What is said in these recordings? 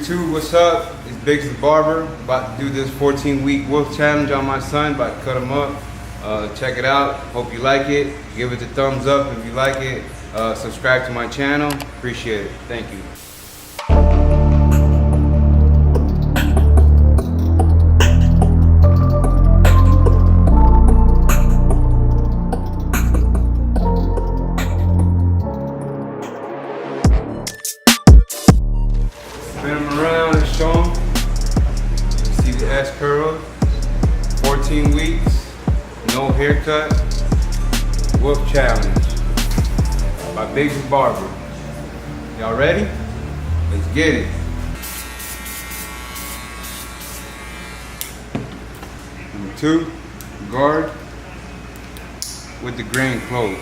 YouTube, what's up? It's Biggs the Barber. About to do this 14-week wolf challenge on my son. About to cut him up. Check it out. Hope you like it. Give it the thumbs up if you like it. Subscribe to my channel. Appreciate it. Thank you. Spin him around and show him. See the S curl. 14 weeks, no haircut, wolf challenge by Biggs the Barber. Y'all ready? Let's get it. Number 2, guard with the grain closed.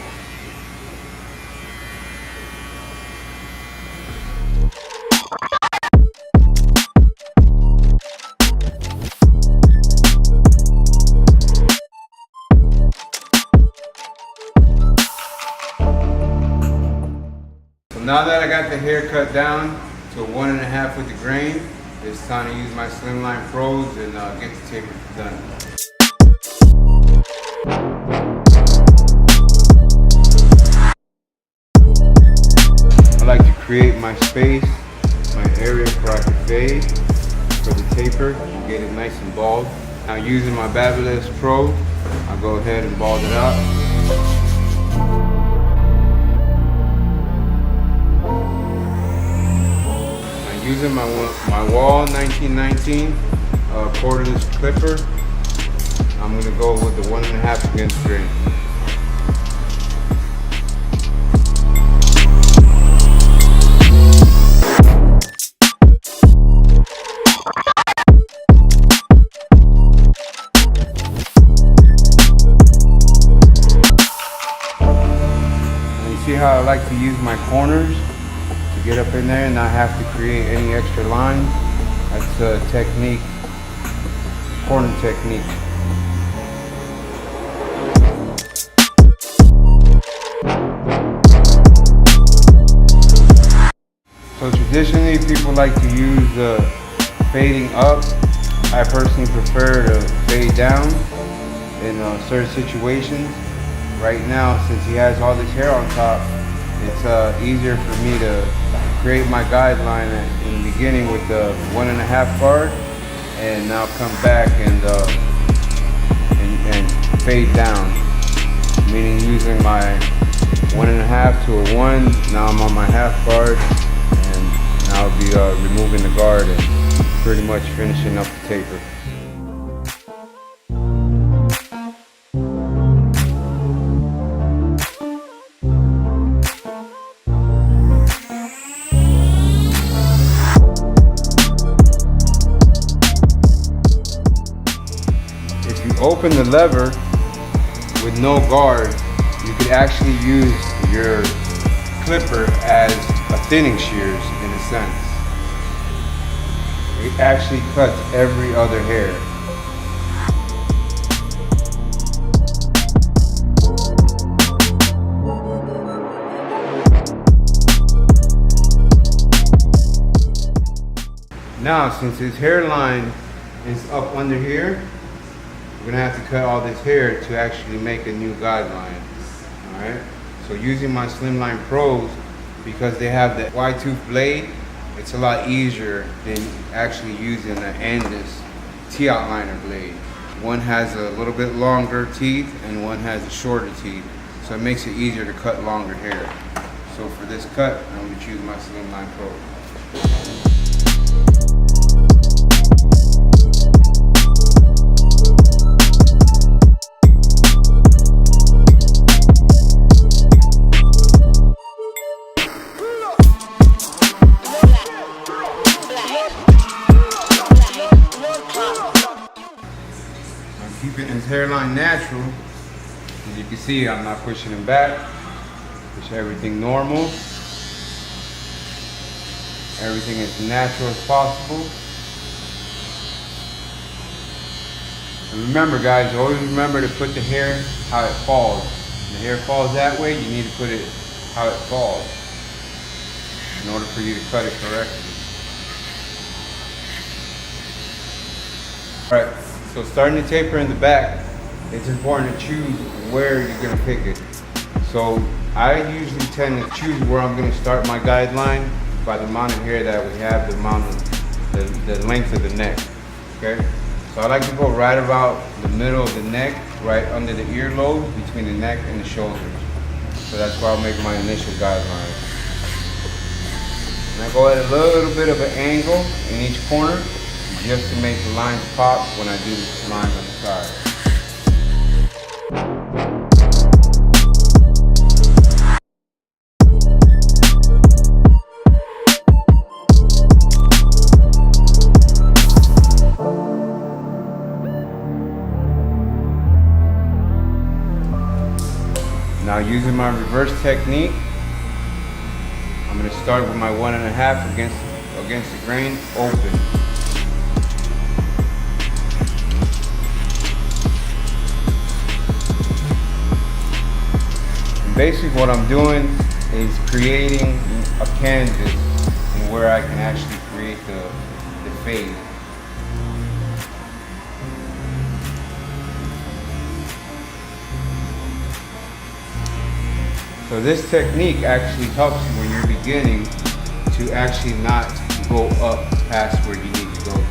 Now that I got the hair cut down to 1.5 with the grain, it's time to use my Slimline Pros and get the taper done. I like to create my space, my area where I can fade for the taper and get it nice and bald. Now using my Babyliss Pro, I'll go ahead and bald it out. Using my Wahl 1919 cordless clipper, I'm going to go with the 1.5 against grain. And you see how I like to use my corners? Get up in there and not have to create any extra lines. That's a technique, corner technique. So traditionally people like to use fading up. I personally prefer to fade down in certain situations. Right now, since he has all this hair on top, it's easier for me to create my guideline in the beginning with the 1.5 guard, and now come back and fade down, meaning using my 1.5 to a 1. Now I'm on my half guard, and now I'll be removing the guard and pretty much finishing up the taper. Open the lever with no guard, you could actually use your clipper as a thinning shears in a sense. It actually cuts every other hair. Now, since his hairline is up under here, we're gonna have to cut all this hair to actually make a new guideline. Alright? So using my Slimline Pros, because they have the wide tooth blade, it's a lot easier than actually using the Andis T-outliner blade. One has a little bit longer teeth and one has a shorter teeth. So it makes it easier to cut longer hair. So for this cut, I'm gonna choose my Slimline Pro. Keeping his hairline natural. As you can see, I'm not pushing him back. Push everything normal. Everything as natural as possible. And remember guys, always remember to put the hair how it falls. When the hair falls that way, you need to put it how it falls in order for you to cut it correctly. Alright, so starting to taper in the back, it's important to choose where you're going to pick it. So I usually tend to choose where I'm going to start my guideline by the amount of hair that we have, the length of the neck. Okay, so I like to go right about the middle of the neck, right under the earlobe, between the neck and the shoulders. So that's where I'll make my initial guideline. And I go at a little bit of an angle in each corner, just to make the lines pop when I do the line on the side. Now using my reverse technique, I'm going to start with my 1.5 against the grain, open. And basically what I'm doing is creating a canvas and where I can actually create the fade. So this technique actually helps you when you're beginning to actually not go up past where you need to go to.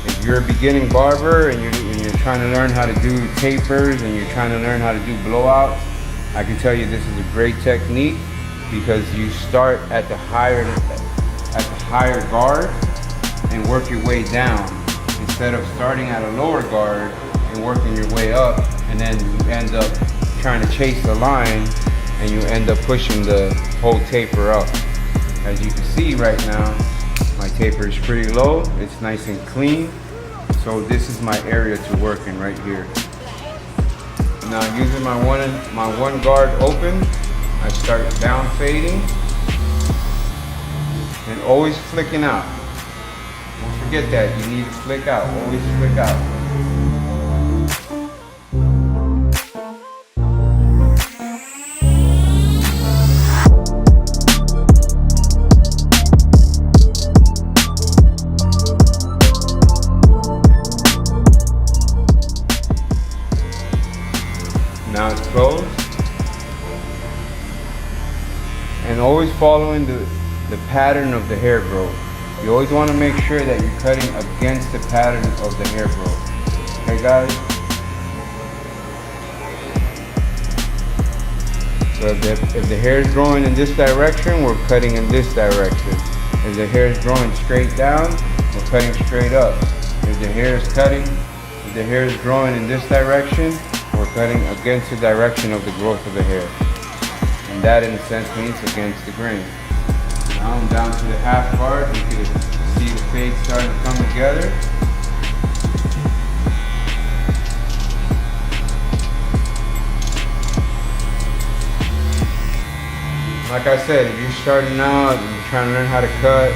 If you're a beginning barber and you're trying to learn how to do tapers and you're trying to learn how to do blowouts, I can tell you this is a great technique because you start at the higher guard and work your way down instead of starting at a lower guard and working your way up, and then you end up trying to chase the line and you end up pushing the whole taper up. As you can see right now, my taper is pretty low, it's nice and clean. So this is my area to work in right here. Now using my one guard open, I start down fading and always flicking out. Don't forget that, you need to flick out, always flick out. Now it's closed. And always following the pattern of the hair growth. You always want to make sure that you're cutting against the pattern of the hair growth. Okay guys? So if the hair is growing in this direction, we're cutting in this direction. If the hair is growing straight down, we're cutting straight up. If the hair is growing in this direction, we're cutting against the direction of the growth of the hair. And that in a sense means against the grain. Now I'm down to the half guard. You can see the fade starting to come together. Like I said, if you're starting out and you're trying to learn how to cut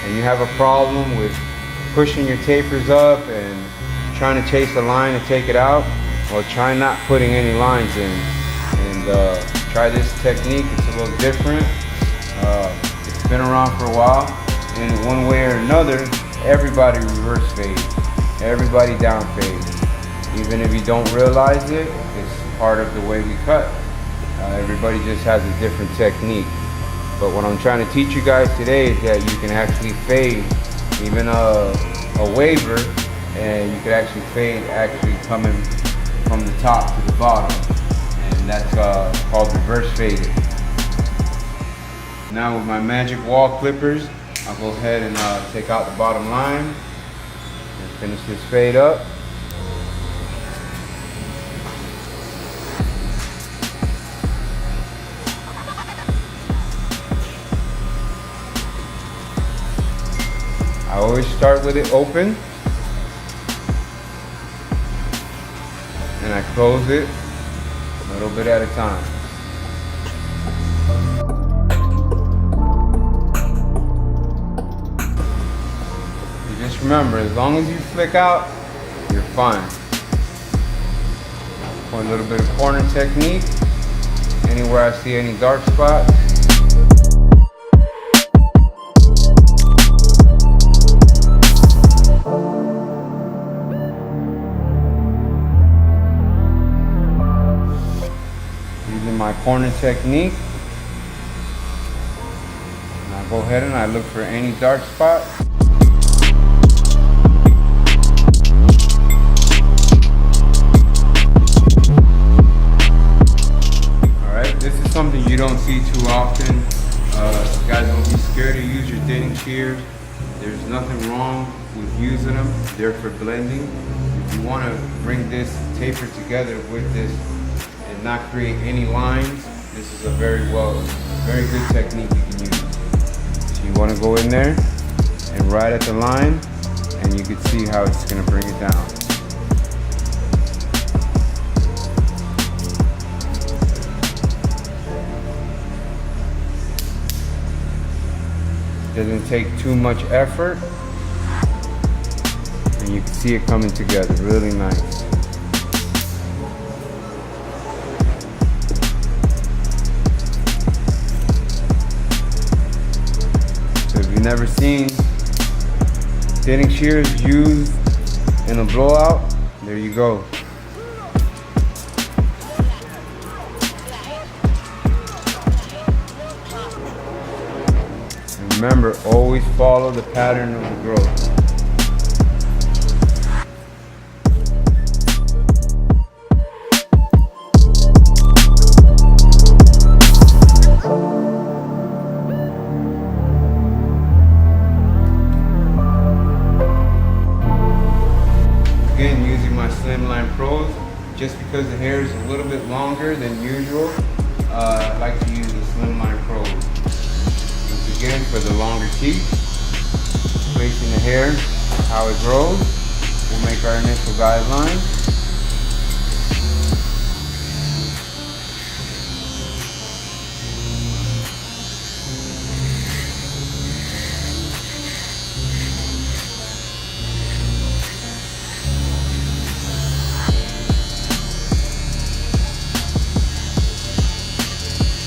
and you have a problem with pushing your tapers up and trying to chase a line and take it out, well, try not putting any lines in, and try this technique. It's a little different. It's been around for a while, and one way or another, everybody reverse fades, everybody down fades. Even if you don't realize it, it's part of the way we cut. Everybody just has a different technique. But what I'm trying to teach you guys today is that you can actually fade, even a waver, and you can actually fade coming from the top to the bottom, and that's called reverse faded. Now with my magic wall clippers, I'll go ahead and take out the bottom line and finish this fade up. I always start with it open, and I close it a little bit at a time. You just remember, as long as you flick out, you're fine. For a little bit of corner technique, anywhere I see any dark spots. corner technique. And I go ahead and I look for any dark spot. Alright, this is something you don't see too often. Guys, don't be scared to use your thinning shears. There's nothing wrong with using them. They're for blending. If you want to bring this taper together with this and not create any lines, this is a very good technique you can use. So you want to go in there and right at the line, and you can see how it's going to bring it down. Doesn't take too much effort, and you can see it coming together really nice. So if you've never seen thinning shears used in a blowout, there you go. Remember, always follow the pattern of the growth. Again, using my Slimline Pros, just because the hair is a little bit longer than usual, I like to use the Slimline Pros. Again, for the longer teeth, placing the hair, how it grows, we'll make our initial guideline.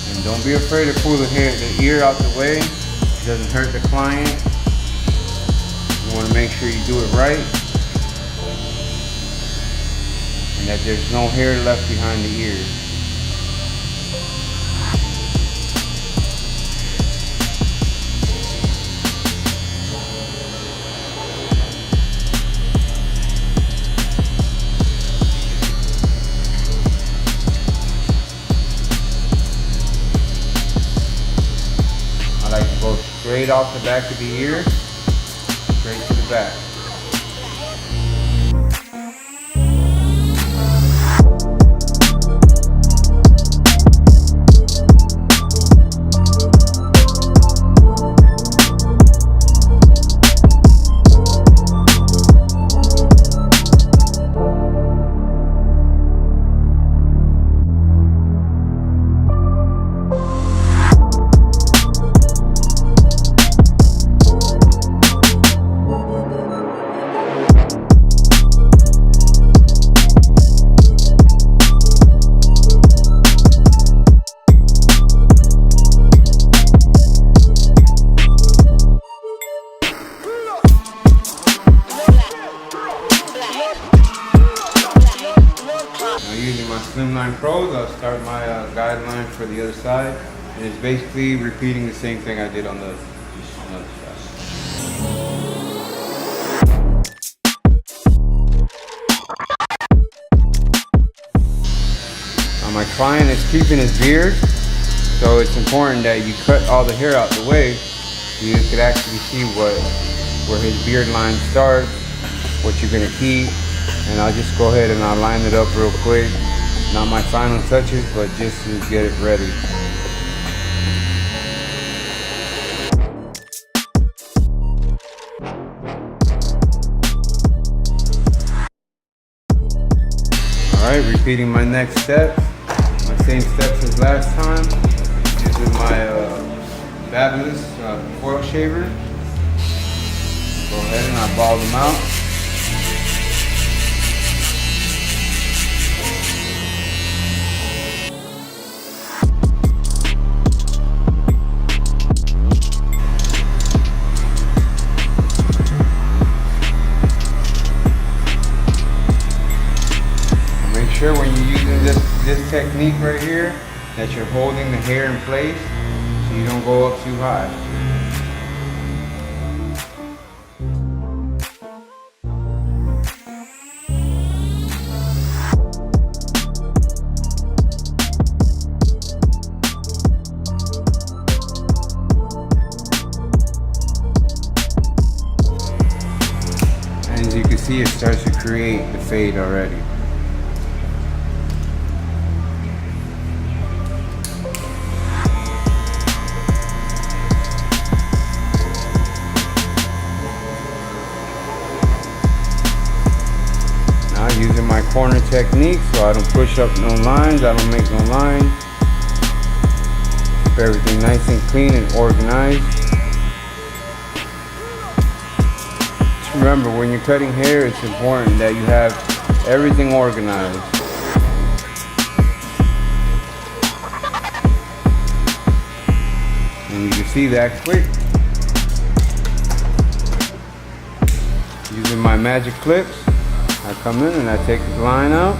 And don't be afraid to pull the ear out the way. It doesn't hurt the client. You want to make sure you do it right and that there's no hair left behind the ear. I like to go straight off the back of the ear, straight to the back. Using my Slimline Pros, I'll start my guideline for the other side, and it's basically repeating the same thing I did on the other side. Now my client is keeping his beard, so it's important that you cut all the hair out the way so you can actually see where his beard line starts, what you're going to keep. And I'll just go ahead and I'll line it up real quick. Not my final touches, but just to get it ready. Alright, repeating my next step. My same steps as last time. Using my Fabulous foil shaver. Go ahead and I ball them out. Sure when you're using this technique right here that you're holding the hair in place so you don't go up too high. As you can see, it starts to create the fade already. Now using my corner technique, so I don't push up no lines, I don't make no lines. Keep everything nice and clean and organized. Remember, when you're cutting hair, it's important that you have everything organized. And you can see that quick. Using my magic clips, I come in and I take the line out.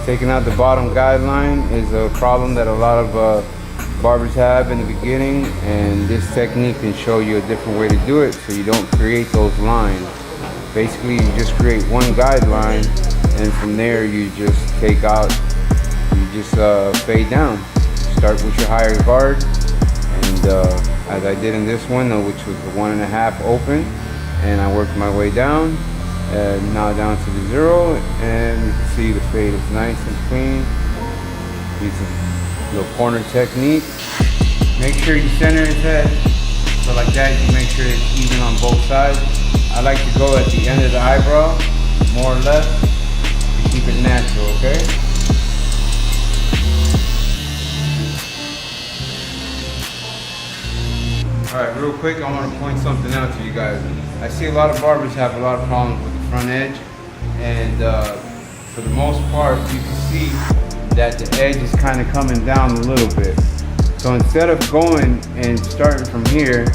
Taking out the bottom guideline is a problem that a lot of barbers have in the beginning, and this technique can show you a different way to do it so you don't create those lines. Basically, you just create one guideline, and from there you just take out, you just fade down. Start with your higher guard, and as I did in this one, which was the 1.5 open, and I worked my way down, and now down to the 0, and you can see the fade is nice and clean. Use a little corner technique. Make sure you center his head, so like that you make sure it's even on both sides. I like to go at the end of the eyebrow, more or less, to keep it natural, okay? Alright, real quick, I want to point something out to you guys. I see a lot of barbers have a lot of problems with the front edge, and for the most part, you can see that the edge is kind of coming down a little bit. So instead of going and starting from here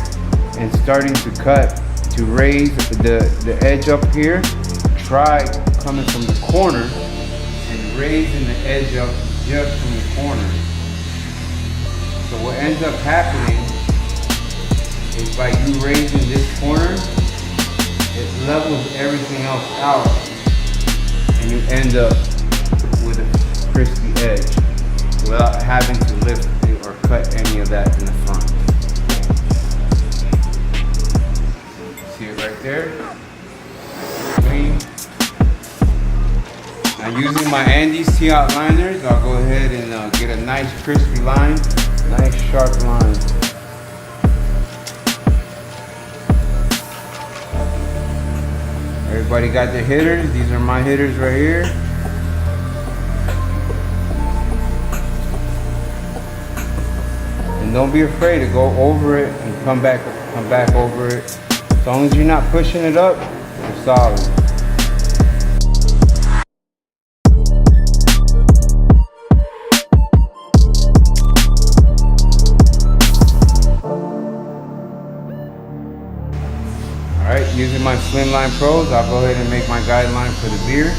and starting to cut to raise the edge up here, try coming from the corner and raising the edge up just from the corner. So what ends up happening is by you raising this corner, it levels everything else out, and you end up with a crispy edge without having to lift it or cut any of that in the front. See it right there? Clean. Now using my Andes T-Out liners, I'll go ahead and get a nice crispy line, nice sharp line. Everybody got their hitters. These are my hitters right here. And don't be afraid to go over it and come back over it. As long as you're not pushing it up, you're solid. Alright, using my Slimline Pros, I'll go ahead and make my guideline for the beard.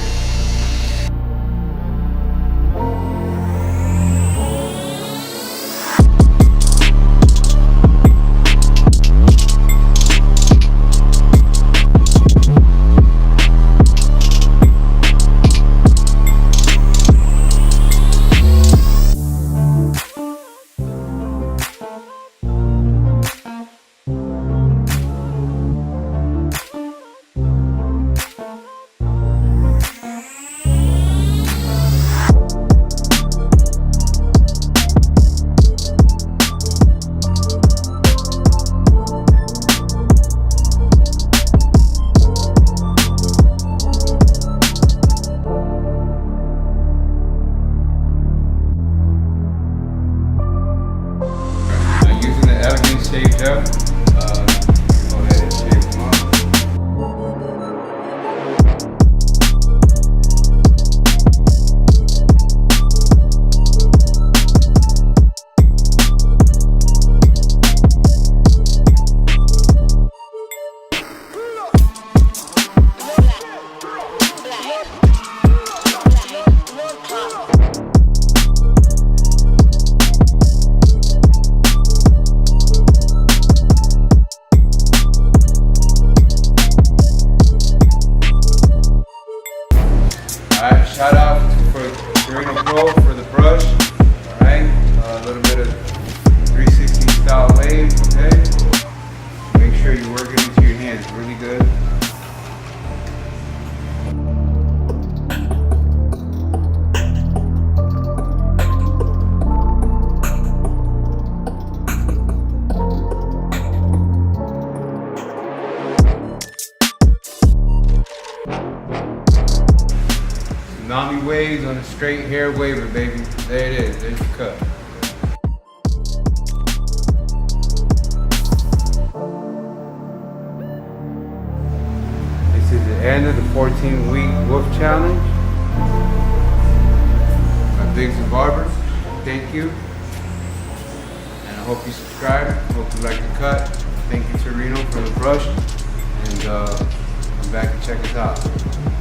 Shaved up. Go ahead and shave them off. Nami waves on a straight hair waver, baby. There it is. There's the cut. This is the end of the 14-week Wolf Challenge by Biggs and Barber. Thank you. And I hope you subscribe. Hope you like the cut. Thank you to Reno for the brush. And come back and check us out.